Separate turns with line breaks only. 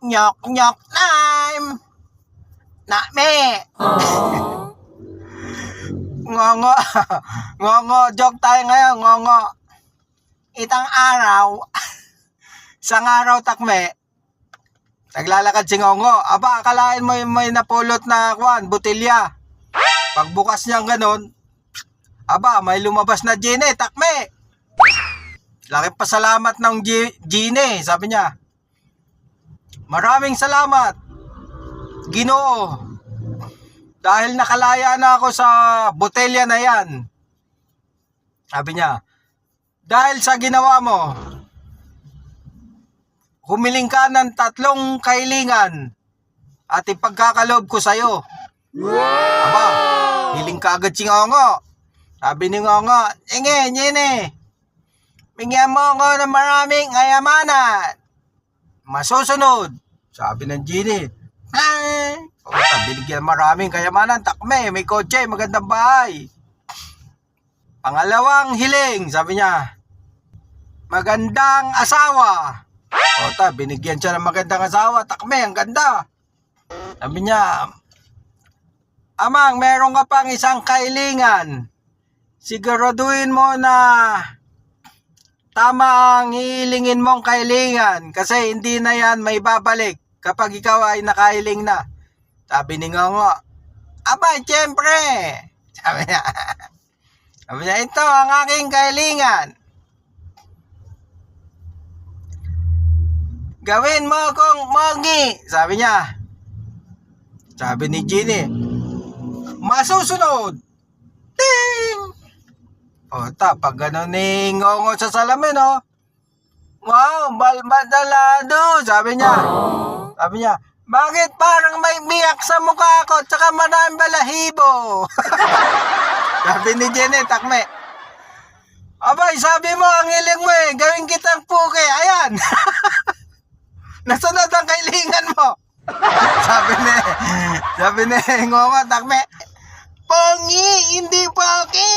Nyok nyok time. Na me. Ngongo. Ngongo. Joke tayo ngayon. Ngongo. Itang araw. Isang araw takme. Naglalakad si Ngongo. Aba, akalain mo yung may napulot na butilya. Pagbukas niyang ganon, aba, may lumabas na Gine. Takme. Laking pasalamat ng Gine. Sabi niya, maraming salamat, Ginoo. Dahil nakalaya na ako sa botelya na yan. Sabi niya, dahil sa ginawa mo, humiling ka ng 3 kahilingan at ipagkakaloob ko sa'yo. Aba, hiling ka agad si Ngongo. Sabi ni Ngongo, Gine, bigyan mo ako ng maraming kayamanan. Masusunod. Sabi ng Gine, binigyan maraming kayamanan, takme, may kotse, magandang bahay. Pangalawang hiling, sabi niya, magandang asawa. Binigyan siya ng magandang asawa, takme, ang ganda. Sabi niya, Amang, meron ka pang isang kahilingan. Siguraduhin mo na tama ang hihilingin mong kahilingan kasi hindi na yan may babalik kapag ikaw ay nakahiling na. Sabi ni Ngongo, aba, siyempre. Sabi niya, ito ang aking kahilingan. Gawin mo kong mogi. Sabi niya. Sabi ni Gine, masusunod. Ting! Pag gano'n ni Ngongo sa salamin, wow, balmadalado. Sabi niya, bakit parang may biyak sa mukha ko tsaka maraming balahibo? Sabi ni Gine, takme. Abay, sabi mo, ang hiling mo gawin kitang puke. Ayan. Nasunod ang kailingan mo. Sabi ni Ngongo, takme. Pongi, hindi pogi.